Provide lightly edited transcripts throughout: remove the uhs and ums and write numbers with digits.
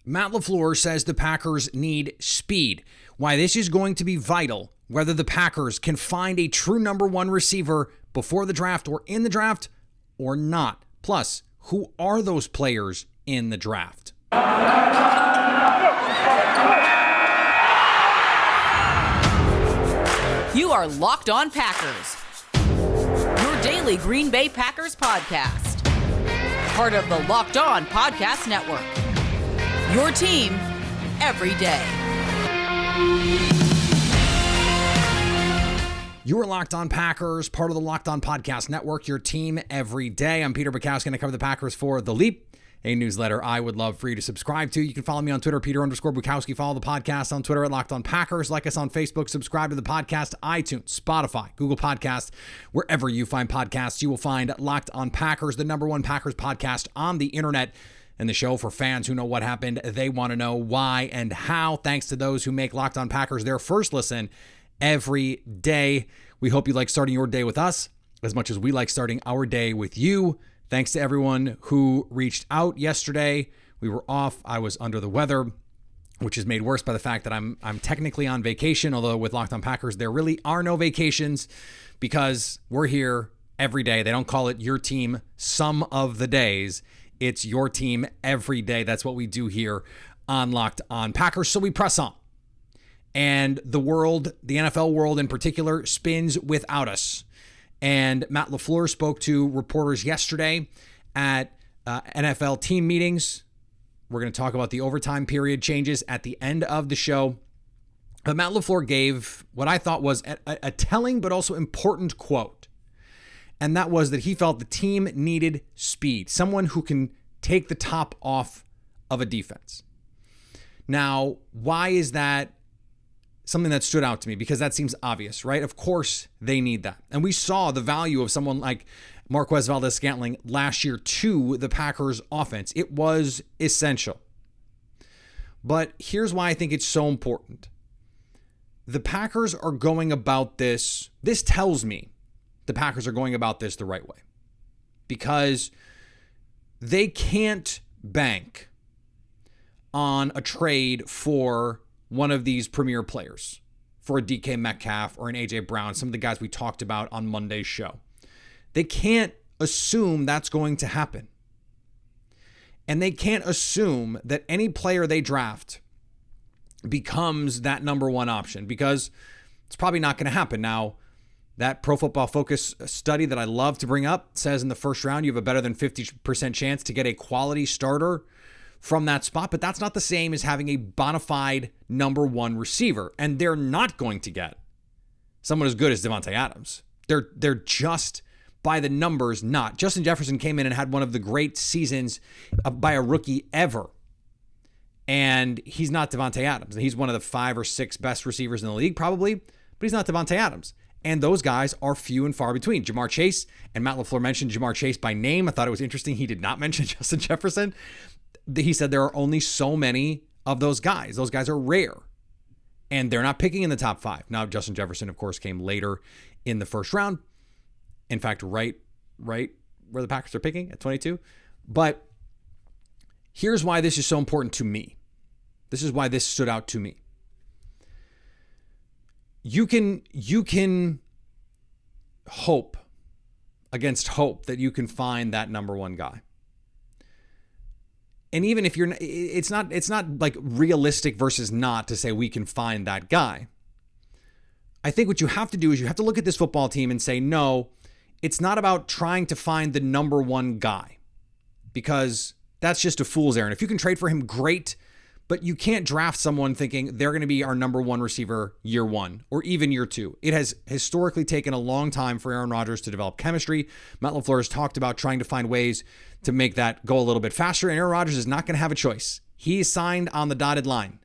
Matt LaFleur says the Packers need speed. Why this is going to be vital, whether the Packers can find a true number one receiver before the draft or in the draft or not. Plus, who are those players in the draft? You are Locked On Packers, your daily Green Bay Packers podcast. Part of the Locked On Podcast Network, your team every day. You are Locked On Packers, part of the Locked On Podcast Network, your team every day. I'm Peter Bukowski, and I cover the Packers for The Leap, a newsletter I would love for you to subscribe to. You can follow me on Twitter, Peter_Bukowski. Follow the podcast on Twitter at Locked On Packers. Like us on Facebook. Subscribe to the podcast, iTunes, Spotify, Google Podcasts. Wherever you find podcasts, you will find Locked On Packers, the number one Packers podcast on the internet, and the show for fans who know what happened. They want to know why and how. Thanks to those who make Locked On Packers their first listen every day. We hope you like starting your day with us as much as we like starting our day with you. Thanks to everyone who reached out yesterday. We were off. I was under the weather, which is made worse by the fact that I'm technically on vacation, although with Locked On Packers, there really are no vacations because we're here every day. They don't call it your team some of the days. It's your team every day. That's what we do here on Locked On Packers. So we press on. And the world, the NFL world in particular, spins without us. And Matt LaFleur spoke to reporters yesterday at NFL team meetings. We're going to talk about the overtime period changes at the end of the show. But Matt LaFleur gave what I thought was a telling but also important quote. And that was that he felt the team needed speed, someone who can take the top off of a defense. Now, why is that something that stood out to me? Because that seems obvious, right? Of course they need that. And we saw the value of someone like Marquez Valdes-Scantling last year to the Packers offense. It was essential. But here's why I think it's so important. The Packers are going about this. This tells me the Packers are going about this the right way. Because they can't bank on a trade for one of these premier players, for a DK Metcalf or an AJ Brown, some of the guys we talked about on Monday's show. They can't assume that's going to happen. And they can't assume that any player they draft becomes that number one option, because it's probably not going to happen. Now, that Pro Football Focus study that I love to bring up says in the first round, you have a better than 50% chance to get a quality starter from that spot, but that's not the same as having a bona fide number one receiver. And they're not going to get someone as good as Davante Adams. They're just, by the numbers, not. Justin Jefferson came in and had one of the great seasons by a rookie ever. And he's not Davante Adams. He's one of the 5 or 6 best receivers in the league, probably, but he's not Davante Adams. And those guys are few and far between. Jamar Chase, and Matt LaFleur mentioned Jamar Chase by name. I thought it was interesting he did not mention Justin Jefferson. He said there are only so many of those guys. Those guys are rare. And they're not picking in the top 5. Now, Justin Jefferson, of course, came later in the first round. In fact, right where the Packers are picking at 22. But here's why this is so important to me. This is why this stood out to me. You can hope against hope that you can find that number one guy. And even if it's not like realistic versus not to say we can find that guy. I think what you have to do is you have to look at this football team and say, no, it's not about trying to find the number one guy, because that's just a fool's errand. If you can trade for him, great. But you can't draft someone thinking they're going to be our number one receiver year 1 or even year 2. It has historically taken a long time for Aaron Rodgers to develop chemistry. Matt LaFleur has talked about trying to find ways to make that go a little bit faster, and Aaron Rodgers is not going to have a choice. He is signed on the dotted line.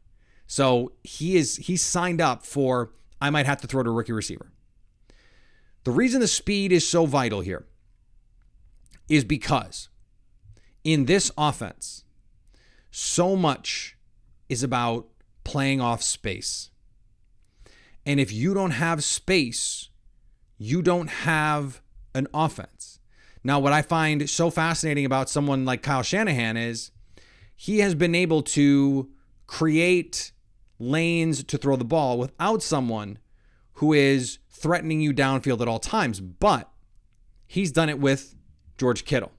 So he's signed up for, I might have to throw to a rookie receiver. The reason the speed is so vital here is because in this offense, so much is about playing off space. And if you don't have space, you don't have an offense. Now, what I find so fascinating about someone like Kyle Shanahan is he has been able to create lanes to throw the ball without someone who is threatening you downfield at all times. But he's done it with George Kittle.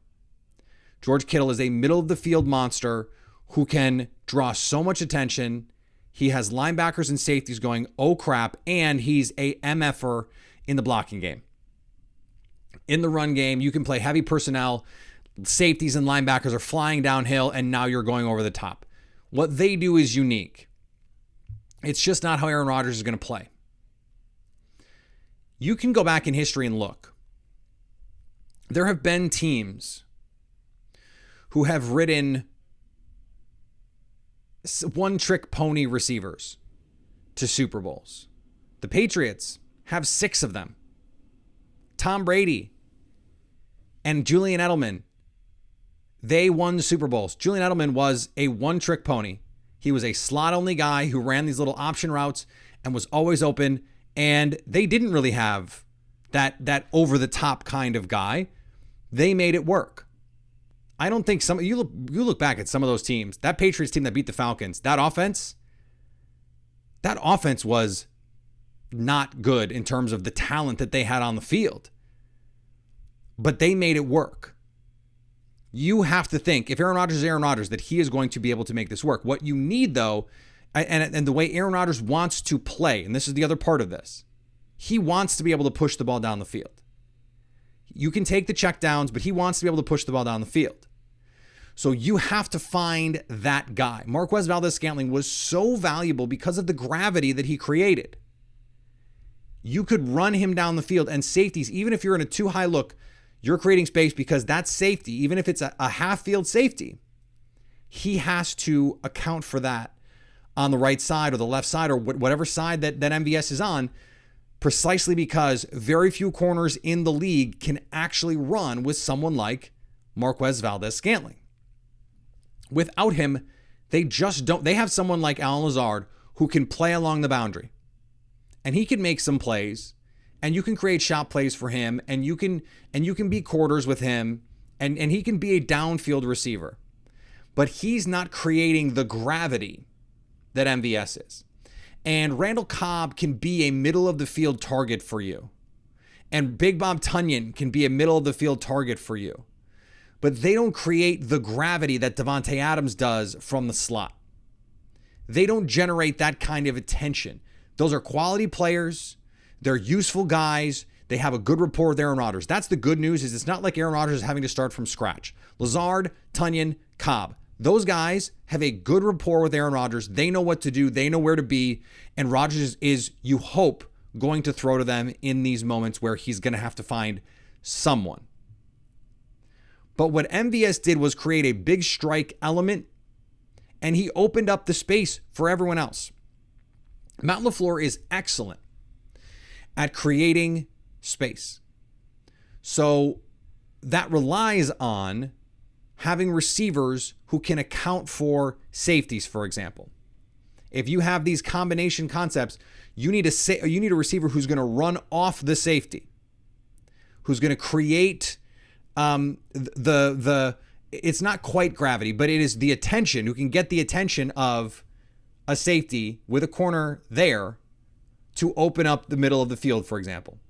George Kittle is a middle of the field monster who can draw so much attention. He has linebackers and safeties going, oh crap, and he's a MFer in the blocking game. In the run game, you can play heavy personnel. Safeties and linebackers are flying downhill, and now you're going over the top. What they do is unique. It's just not how Aaron Rodgers is going to play. You can go back in history and look. There have been teams who have ridden one-trick pony receivers to Super Bowls. The Patriots have 6 of them. Tom Brady and Julian Edelman, they won the Super Bowls. Julian Edelman was a one-trick pony. He was a slot-only guy who ran these little option routes and was always open, and they didn't really have that over-the-top kind of guy. They made it work. I don't think you look back at some of those teams, that Patriots team that beat the Falcons, that offense was not good in terms of the talent that they had on the field. But they made it work. You have to think, if Aaron Rodgers is Aaron Rodgers, that he is going to be able to make this work. What you need, though, and the way Aaron Rodgers wants to play, and this is the other part of this, he wants to be able to push the ball down the field. You can take the checkdowns, but he wants to be able to push the ball down the field. So you have to find that guy. Marquez Valdes-Scantling was so valuable because of the gravity that he created. You could run him down the field, and safeties, even if you're in a too high look, you're creating space because that safety, even if it's a half-field safety, he has to account for that on the right side or the left side or whatever side that MVS is on, precisely because very few corners in the league can actually run with someone like Marquez Valdes-Scantling. Without him, they just don't. They have someone like Allen Lazard who can play along the boundary. And he can make some plays, and you can create shot plays for him, and you can be quarters with him, and he can be a downfield receiver. But he's not creating the gravity that MVS is. And Randall Cobb can be a middle of the field target for you. And Big Bob Tunyon can be a middle of the field target for you. But they don't create the gravity that Davante Adams does from the slot. They don't generate that kind of attention. Those are quality players. They're useful guys. They have a good rapport with Aaron Rodgers. That's the good news, is it's not like Aaron Rodgers is having to start from scratch. Lazard, Tunyon, Cobb. Those guys have a good rapport with Aaron Rodgers. They know what to do. They know where to be. And Rodgers is, you hope, going to throw to them in these moments where he's going to have to find someone. But what MVS did was create a big strike element, and he opened up the space for everyone else. Matt LaFleur is excellent at creating space. So that relies on having receivers who can account for safeties, for example. If you have these combination concepts, you need a receiver who's going to run off the safety, who's going to create it's not quite gravity, but it is the attention, who can get the attention of a safety with a corner there to open up the middle of the field, for example.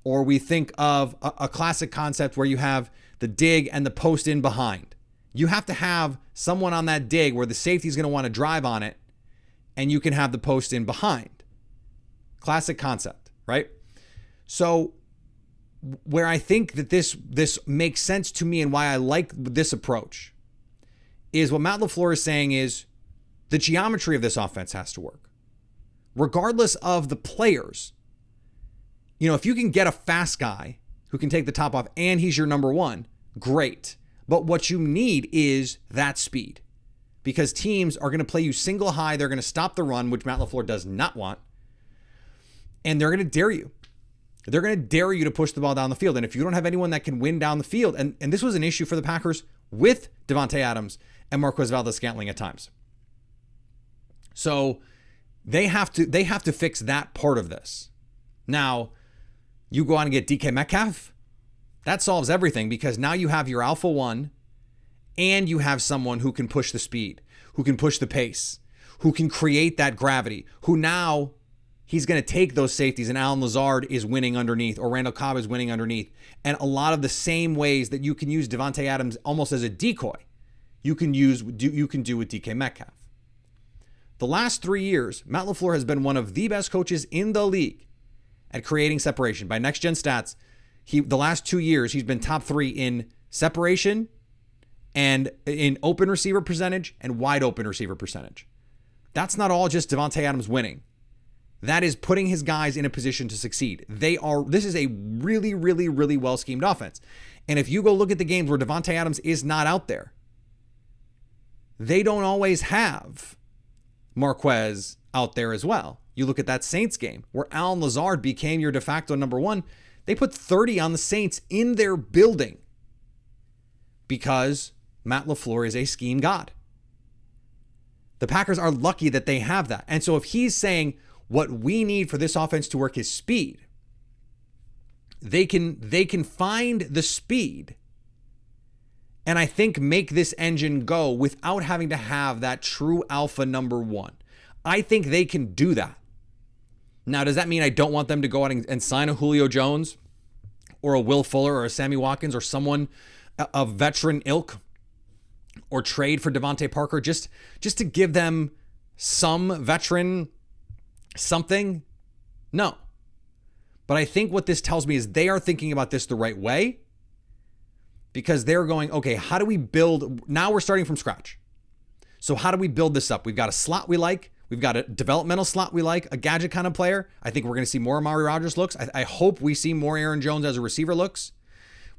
Or we think of a classic concept where you have the dig and the post in behind. You have to have someone on that dig where the safety is going to want to drive on it, and you can have the post in behind. Classic concept, right? So where I think that this makes sense to me and why I like this approach is what Matt LaFleur is saying is the geometry of this offense has to work. Regardless of the players, if you can get a fast guy who can take the top off and he's your number one, great. But what you need is that speed, because teams are going to play you single high. They're going to stop the run, which Matt LaFleur does not want. And they're going to dare you. They're going to dare you to push the ball down the field. And if you don't have anyone that can win down the field, and this was an issue for the Packers with Davante Adams and Marquez Valdes-Scantling at times. So they have to fix that part of this. Now, you go on and get DK Metcalf. That solves everything, because now you have your alpha one and you have someone who can push the speed, who can push the pace, who can create that gravity, who now he's going to take those safeties and Allen Lazard is winning underneath or Randall Cobb is winning underneath. And a lot of the same ways that you can use Davante Adams almost as a decoy, you can do with DK Metcalf. The last 3 years, Matt LaFleur has been one of the best coaches in the league at creating separation. By next gen stats, the last 2 years, he's been top 3 in separation and in open receiver percentage and wide open receiver percentage. That's not all just Davante Adams winning. That is putting his guys in a position to succeed. This is a really, really, really well schemed offense. And if you go look at the games where Davante Adams is not out there, they don't always have Marquez out there as well. You look at that Saints game where Allen Lazard became your de facto number one. They put 30 on the Saints in their building because Matt LaFleur is a scheme god. The Packers are lucky that they have that. And so if he's saying what we need for this offense to work is speed, they can find the speed and I think make this engine go without having to have that true alpha number one. I think they can do that. Now, does that mean I don't want them to go out and sign a Julio Jones or a Will Fuller or a Sammy Watkins or someone of veteran ilk or trade for Devontae Parker just to give them some veteran something? No. But I think what this tells me is they are thinking about this the right way because they're going, okay, how do we build? Now we're starting from scratch. So how do we build this up? We've got a slot we like. We've got a developmental slot we like, a gadget kind of player. I think we're going to see more Amari Rodgers looks. I hope we see more Aaron Jones as a receiver looks.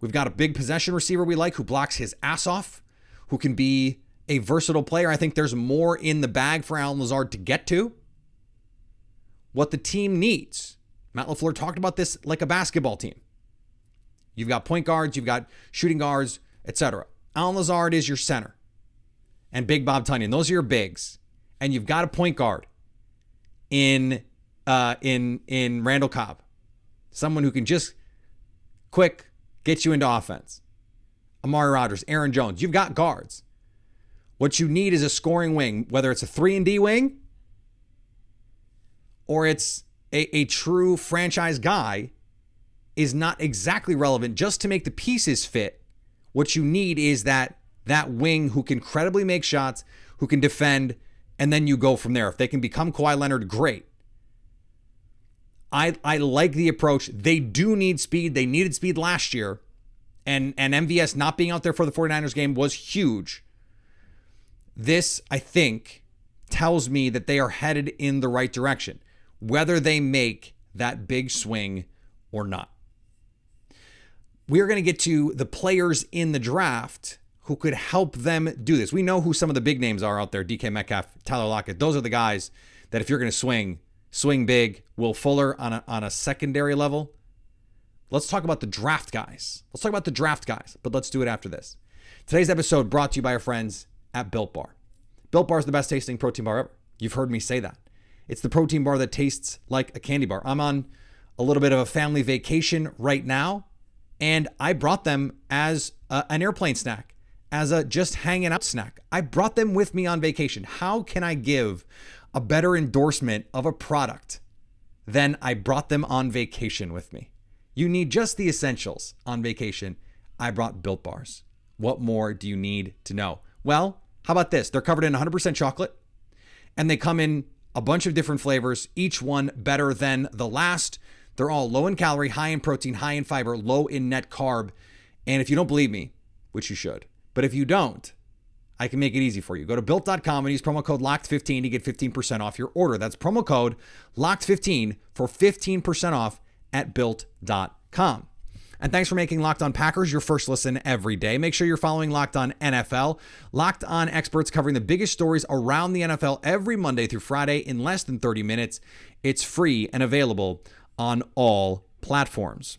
We've got a big possession receiver we like who blocks his ass off, who can be a versatile player. I think there's more in the bag for Allen Lazard to get to. What the team needs. Matt LaFleur talked about this like a basketball team. You've got point guards, you've got shooting guards, etc. Allen Lazard is your center. And Big Bob Tunyon. Those are your bigs. And you've got a point guard in Randall Cobb. Someone who can just quick get you into offense. Amari Rodgers, Aaron Jones. You've got guards. What you need is a scoring wing, whether it's a 3-and-D wing or it's a true franchise guy is not exactly relevant. Just to make the pieces fit, what you need is that wing who can credibly make shots, who can defend, and then you go from there. If they can become Kawhi Leonard, great. I like the approach. They do need speed. They needed speed last year. And MVS not being out there for the 49ers game was huge. This, I think, tells me that they are headed in the right direction, whether they make that big swing or not. We are going to get to the players in the draft who could help them do this. We know who some of the big names are out there. DK Metcalf, Tyler Lockett. Those are the guys that if you're going to swing big. Will Fuller on a secondary level. Let's talk about the draft guys. But let's do it after this. Today's episode brought to you by our friends at Built Bar. Built Bar is the best tasting protein bar ever. You've heard me say that. It's the protein bar that tastes like a candy bar. I'm on a little bit of a family vacation right now, and I brought them as an airplane snack, as a just hanging out snack. I brought them with me on vacation. How can I give a better endorsement of a product than I brought them on vacation with me? You need just the essentials on vacation. I brought Built Bars. What more do you need to know? Well, how about this? They're covered in 100% chocolate, and they come in a bunch of different flavors, each one better than the last. They're all low in calorie, high in protein, high in fiber, low in net carb. And if you don't believe me, which you should, but if you don't, I can make it easy for you. Go to Built.com and use promo code LOCKED15 to get 15% off your order. That's promo code LOCKED15 for 15% off at Built.com. And thanks for making Locked On Packers your first listen every day. Make sure you're following Locked On NFL. Locked On experts covering the biggest stories around the NFL every Monday through Friday in less than 30 minutes. It's free and available on all platforms.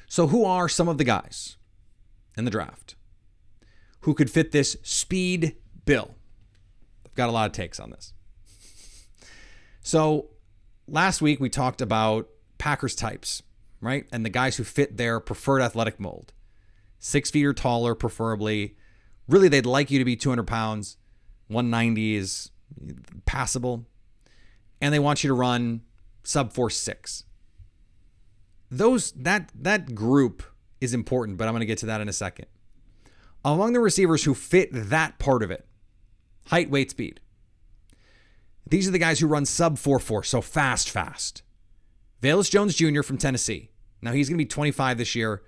So who are some of the guys in the draft who could fit this speed bill? I've got a lot of takes on this. So last week we talked about Packers types, right? And the guys who fit their preferred athletic mold. 6 feet or taller, preferably. Really, they'd like you to be 200 pounds. 190 is passable. And they want you to run sub 4.6. That group is important, but I'm going to get to that in a second. Among the receivers who fit that part of it, height, weight, speed. These are the guys who run sub 4.4, so fast. Velus Jones Jr. from Tennessee. Now he's going to be 25 this year.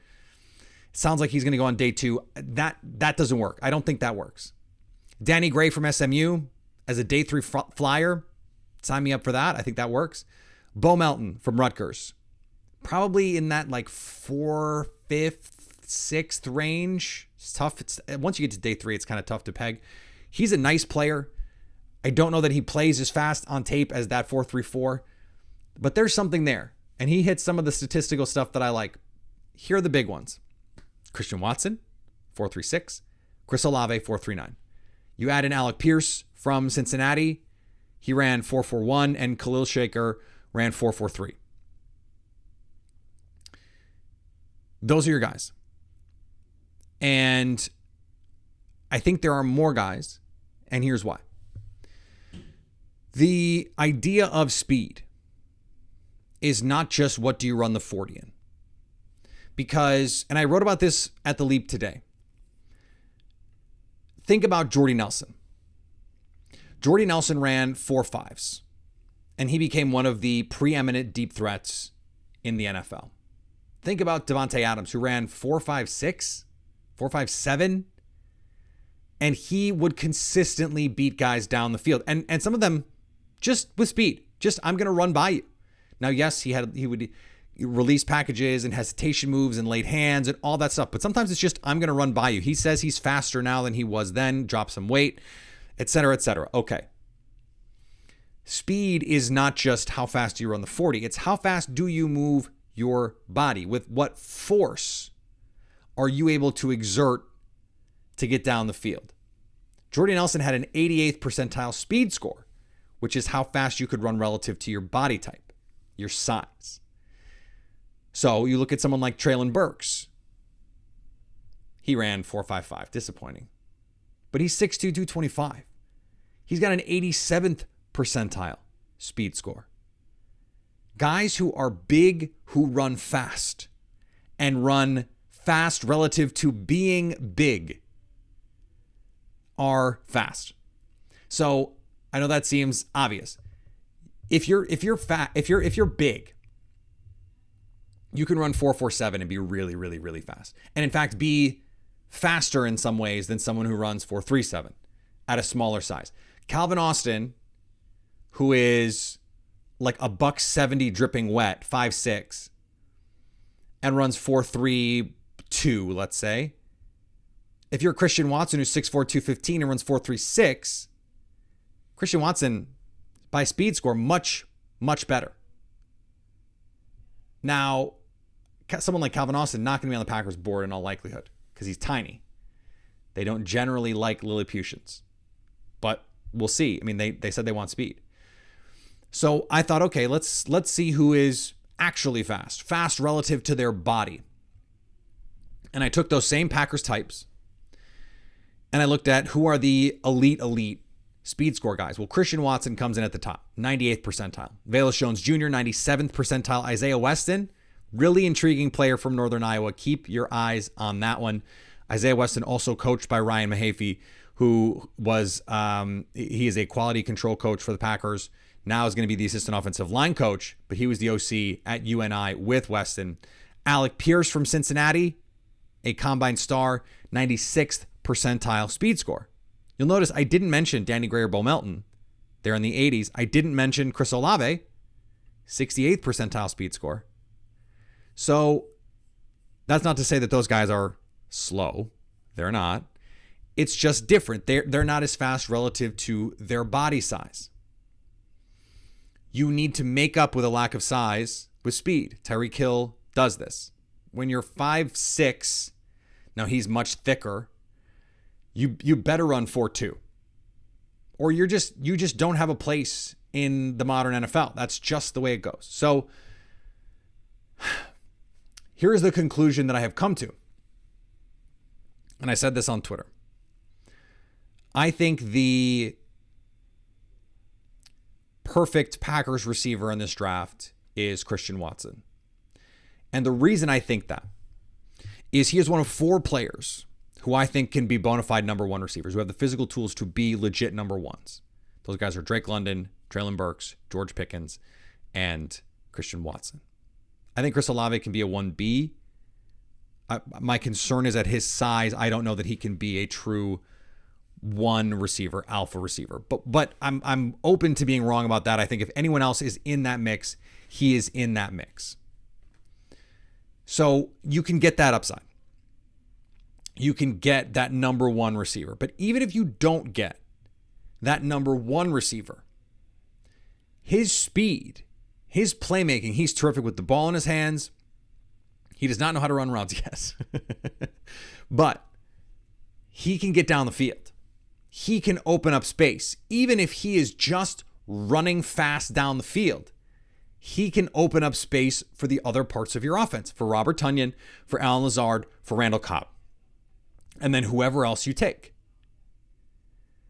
It sounds like he's going to go on day 2. That doesn't work. I don't think that works. Danny Gray from SMU as a day 3 flyer. Sign me up for that. I think that works. Bo Melton from Rutgers. Probably in that like 4th, 5th, 6th range. It's tough. Once you get to day 3, it's kind of tough to peg. He's a nice player. I don't know that he plays as fast on tape as that 4.34, but there's something there. And he hits some of the statistical stuff that I like. Here are the big ones. Christian Watson, 4.36. Chris Olave, 4.39. You add in Alec Pierce from Cincinnati. He ran 4.41, and Khalil Shaker ran 4.43. Those are your guys. And I think there are more guys, and here's why. The idea of speed is not just what do you run the 40 in. Because, and I wrote about this at The Leap today. Think about Jordy Nelson. Jordy Nelson ran 4.5s, and he became one of the preeminent deep threats in the NFL. Think about Davante Adams, who ran 4.56, 4.57, and he would consistently beat guys down the field. And some of them just with speed. Just, I'm going to run by you. Now, yes, he would release packages and hesitation moves and laid hands and all that stuff. But sometimes it's just, I'm going to run by you. He says he's faster now than he was then, drop some weight, et cetera, et cetera. Okay. Speed is not just how fast you run the 40. It's how fast do you move your body? With what force are you able to exert to get down the field? Jordy Nelson had an 88th percentile speed score, which is how fast you could run relative to your body type, your size. So you look at someone like Treylon Burks. He ran 4.55, disappointing. But he's 6'2", 225. He's got an 87th percentile speed score. Guys who are big, who run fast, and run fast relative to being big, are fast. So I know that seems obvious. If you're big, you can run 4.47 and be really, really, really fast. And in fact, be faster in some ways than someone who runs 4.37 at a smaller size. Calvin Austin, who is like a $170 dripping wet, 5'6", and runs 4.32, let's say. If you're Christian Watson, who's 6'4", 215 and runs 4.36, Christian Watson, by speed score, much, much better. Now, someone like Calvin Austin not going to be on the Packers board in all likelihood because he's tiny. They don't generally like Lilliputians, but we'll see. I mean, they said they want speed. So I thought, okay, let's see who is actually fast relative to their body. And I took those same Packers types and I looked at who are the elite speed score guys. Well, Christian Watson comes in at the top, 98th percentile. Velus Jones Jr., 97th percentile. Isaiah Weston, really intriguing player from Northern Iowa. Keep your eyes on that one. Isaiah Weston also coached by Ryan Mahaffey, who was, he is a quality control coach for the Packers. Now is going to be the assistant offensive line coach, but he was the OC at UNI with Weston. Alec Pierce from Cincinnati, a combine star, 96th percentile speed score. You'll notice I didn't mention Danny Gray or Bo Melton. They're in the 80s. I didn't mention Chris Olave, 68th percentile speed score. So that's not to say that those guys are slow. They're not. It's just different. They're not as fast relative to their body size. You need to make up with a lack of size with speed. Tyreek Hill does this. When you're 5'6", now he's much thicker, you better run 4.2. Or you just don't have a place in the modern NFL. That's just the way it goes. So here's the conclusion that I have come to. And I said this on Twitter. I think the perfect Packers receiver in this draft is Christian Watson. And the reason I think that is he is one of 4 players who I think can be bona fide number 1 receivers, who have the physical tools to be legit number 1s. Those guys are Drake London, Treylon Burks, George Pickens, and Christian Watson. I think Chris Olave can be a 1B. My concern is at his size, I don't know that he can be a true 1 receiver, alpha receiver. But I'm open to being wrong about that. I think if anyone else is in that mix, he is in that mix. So you can get that upside. You can get that number 1 receiver. But even if you don't get that number 1 receiver, his speed, his playmaking, he's terrific with the ball in his hands. He does not know how to run routes, yes. But he can get down the field. He can open up space. Even if he is just running fast down the field, he can open up space for the other parts of your offense, for Robert Tonyan, for Allen Lazard, for Randall Cobb, and then whoever else you take.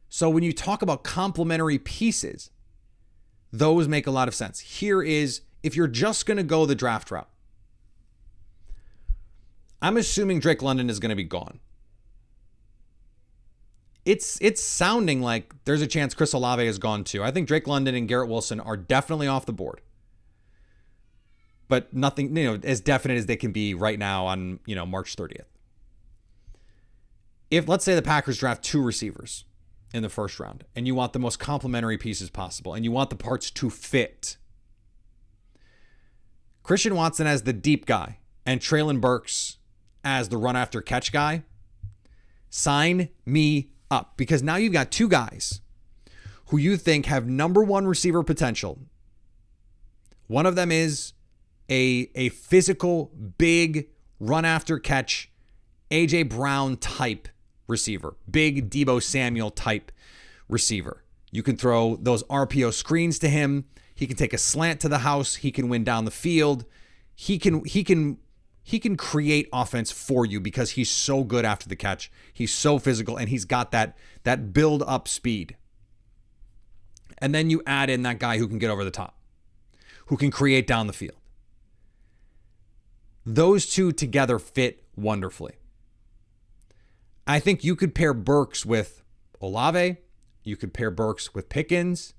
So when you talk about complementary pieces, those make a lot of sense. Here is, if you're just going to go the draft route, I'm assuming Drake London is going to be gone. It's sounding like there's a chance Chris Olave is gone too. I think Drake London and Garrett Wilson are definitely off the board. But nothing, as definite as they can be right now on, March 30th. If, let's say the Packers draft 2 receivers in the first round, and you want the most complementary pieces possible, and you want the parts to fit. Christian Watson as the deep guy, and Treylon Burks as the run after catch guy. Sign me up, because now you've got 2 guys who you think have number 1 receiver potential. One of them is a physical, big run after catch, AJ Brown type receiver, big Deebo Samuel type receiver. You can throw those RPO screens to him. He can take a slant to the house. He can win down the field. He can create offense for you because he's so good after the catch. He's so physical, and he's got that build up speed. And then you add in that guy who can get over the top, who can create down the field. Those 2 together fit wonderfully. I think you could pair Burks with Olave. You could pair Burks with Pickens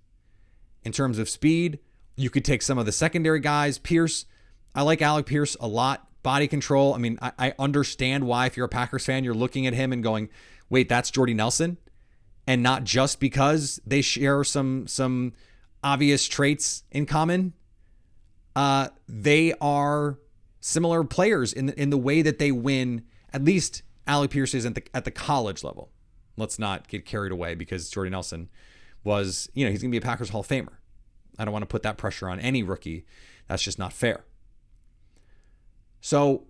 in terms of speed. You could take some of the secondary guys. Pierce, I like Alec Pierce a lot. Body control. I mean, I understand why, if you're a Packers fan, you're looking at him and going, wait, that's Jordy Nelson. And not just because they share some obvious traits in common. They are similar players in the way that they win. At least Alec Pierce is at the college level. Let's not get carried away, because Jordy Nelson was, he's going to be a Packers Hall of Famer. I don't want to put that pressure on any rookie. That's just not fair. So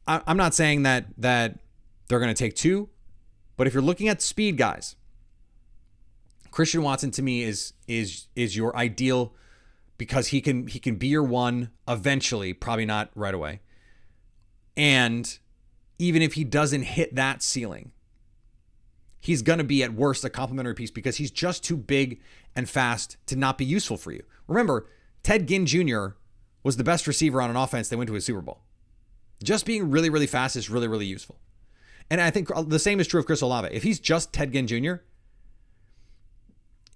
I'm not saying that they're going to take 2, but if you're looking at speed guys, Christian Watson to me is your ideal, because he can be your 1 eventually, probably not right away. And even if he doesn't hit that ceiling, he's going to be at worst a complimentary piece, because he's just too big and fast to not be useful for you. Remember, Ted Ginn Jr. was the best receiver on an offense that went to a Super Bowl. Just being really, really fast is really, really useful. And I think the same is true of Chris Olave. If he's just Ted Ginn Jr.,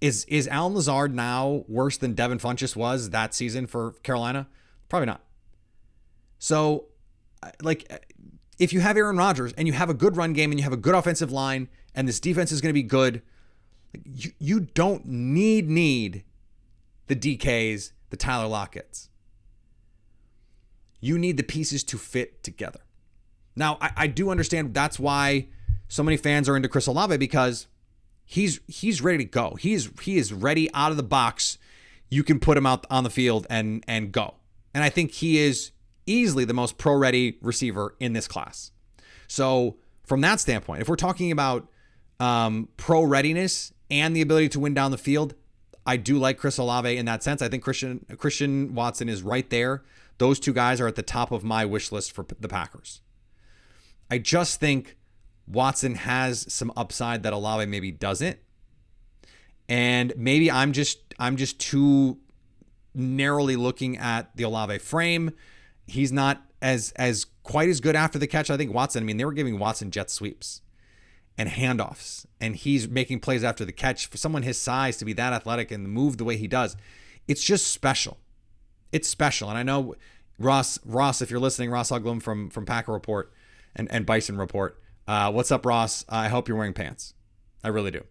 is Allen Lazard now worse than Devin Funchess was that season for Carolina? Probably not. So, if you have Aaron Rodgers and you have a good run game and you have a good offensive line and this defense is going to be good, you don't need the DKs, the Tyler Lockett's. You need the pieces to fit together. Now, I do understand that's why so many fans are into Chris Olave, because he's ready to go. He is ready out of the box. You can put him out on the field and go. And I think he is easily the most pro-ready receiver in this class. So from that standpoint, if we're talking about pro readiness and the ability to win down the field, I do like Chris Olave in that sense. I think Christian Watson is right there. Those 2 guys are at the top of my wish list for the Packers. I just think Watson has some upside that Olave maybe doesn't. And maybe I'm just too narrowly looking at the Olave frame. He's not as quite as good after the catch. I think Watson, I mean, they were giving Watson jet sweeps and handoffs, and he's making plays after the catch. For someone his size to be that athletic and move the way he does, it's just special. It's special. And I know Ross, if you're listening, Ross Uglum from Packer Report and Bison Report. What's up, Ross? I hope you're wearing pants. I really do.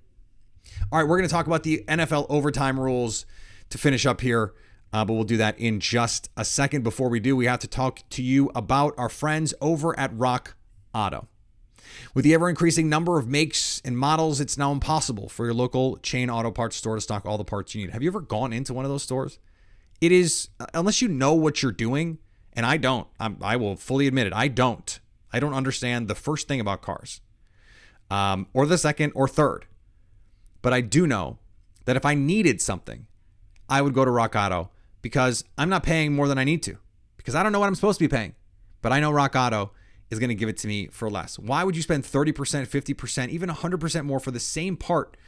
All right, we're going to talk about the NFL overtime rules to finish up here, but we'll do that in just a second. Before we do, we have to talk to you about our friends over at Rock Auto. With the ever-increasing number of makes and models, it's now impossible for your local chain auto parts store to stock all the parts you need. Have you ever gone into one of those stores? It is, unless you know what you're doing, and I don't, I will fully admit it, I don't understand the first thing about cars, or the second or third. But I do know that if I needed something, I would go to Rock Auto, because I'm not paying more than I need to, because I don't know what I'm supposed to be paying. But I know Rock Auto is going to give it to me for less. Why would you spend 30%, 50%, even 100% more for the same part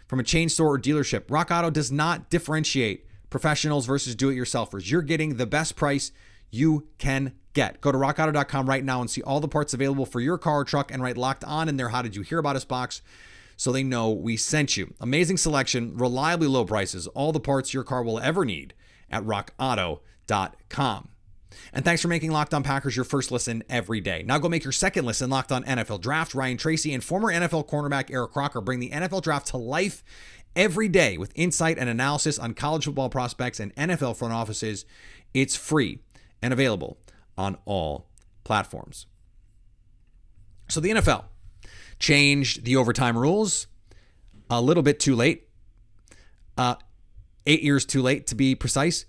from a chain store or dealership? Rock Auto does not differentiate professionals versus do-it-yourselfers. You're getting the best price you can get. Go to rockauto.com right now and see all the parts available for your car or truck, and write Locked On in their How Did You Hear About Us box so they know we sent you. Amazing selection, reliably low prices, all the parts your car will ever need at rockauto.com. And thanks for making Locked On Packers your first listen every day. Now go make your second listen Locked On NFL Draft. Ryan Tracy and former NFL cornerback Eric Crocker bring the NFL Draft to life every day with insight and analysis on college football prospects and NFL front offices. It's free and available on all platforms. So the NFL changed the overtime rules a little bit too late. 8 years too late, to be precise.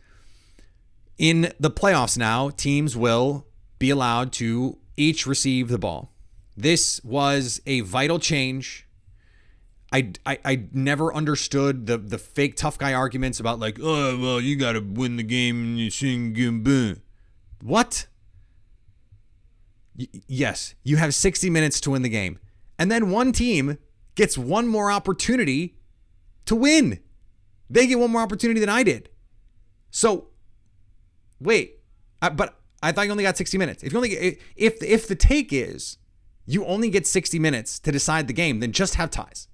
In the playoffs now, teams will be allowed to each receive the ball. This was a vital change. I never understood the fake tough guy arguments about, like, oh, well, you got to win the game and you sing. What? Yes, you have 60 minutes to win the game. And then one team gets one more opportunity to win. They get one more opportunity than I did. So, wait, but I thought you only got 60 minutes. If the take is you only get 60 minutes to decide the game, then just have ties.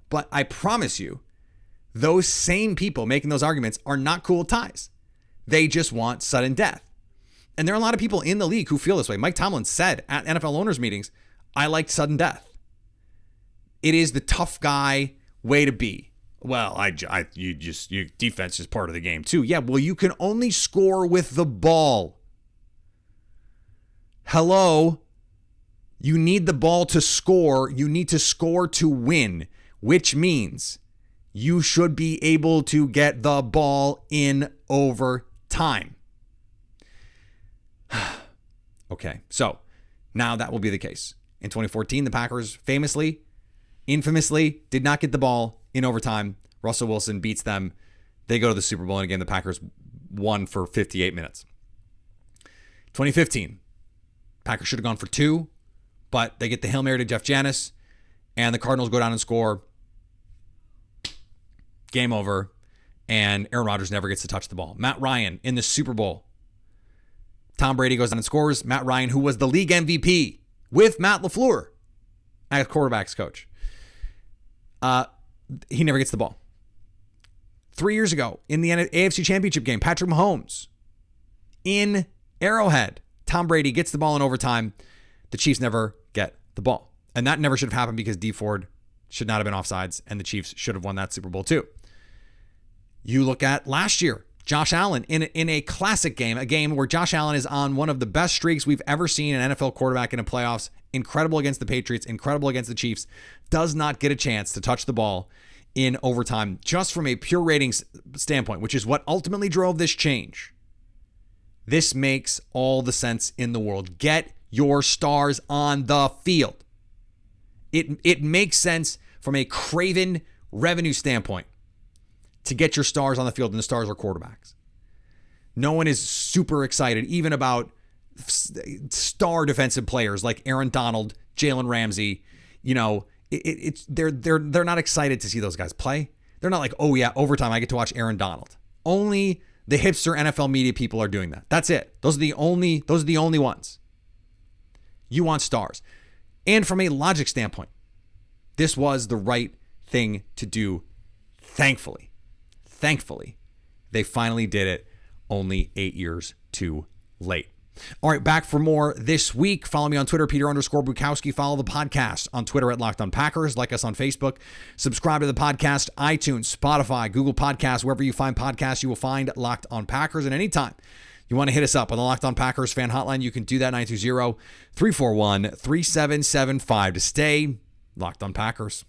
But I promise you, those same people making those arguments are not cool with ties. They just want sudden death. And there are a lot of people in the league who feel this way. Mike Tomlin said at NFL owners meetings, I like sudden death. It is the tough guy way to be. Well, your defense is part of the game too. Yeah, well, you can only score with the ball. Hello? You need the ball to score. You need to score to win, which means you should be able to get the ball in overtime. Okay, so now that will be the case. In 2014, the Packers infamously did not get the ball in overtime. Russell Wilson beats them. They go to the Super Bowl, and again, the Packers won for 58 minutes. 2015, Packers should have gone for 2, but they get the Hail Mary to Jeff Janis, and the Cardinals go down and score. Game over, and Aaron Rodgers never gets to touch the ball. Matt Ryan in the Super Bowl. Tom Brady goes down and scores. Matt Ryan, who was the league MVP with Matt LaFleur as quarterback's coach. He never gets the ball. 3 years ago in the AFC Championship game, Patrick Mahomes in Arrowhead. Tom Brady gets the ball in overtime. The Chiefs never get the ball. And that never should have happened because Dee Ford should not have been offsides, and the Chiefs should have won that Super Bowl too. You look at last year, Josh Allen in a classic game, a game where Josh Allen is on one of the best streaks we've ever seen an NFL quarterback in the playoffs. Incredible against the Patriots, incredible against the Chiefs. Does not get a chance to touch the ball in overtime, just from a pure ratings standpoint, which is what ultimately drove this change. This makes all the sense in the world. Get your stars on the field. It makes sense from a craven revenue standpoint to get your stars on the field, and the stars are quarterbacks. No one is super excited even about star defensive players like Aaron Donald, Jalen Ramsey, they're not excited to see those guys play. They're not like, oh yeah, overtime, I get to watch Aaron Donald. Only the hipster NFL media people are doing that. That's it. Those are the only ones. You want stars. And from a logic standpoint, this was the right thing to do. Thankfully, they finally did it only 8 years too late. All right, back for more this week. Follow me on Twitter, Peter_Bukowski. Follow the podcast on Twitter at Locked On Packers. Like us on Facebook. Subscribe to the podcast, iTunes, Spotify, Google Podcasts. Wherever you find podcasts, you will find Locked On Packers. And anytime you want to hit us up on the Locked On Packers fan hotline, you can do that 920-341-3775 to stay Locked On Packers.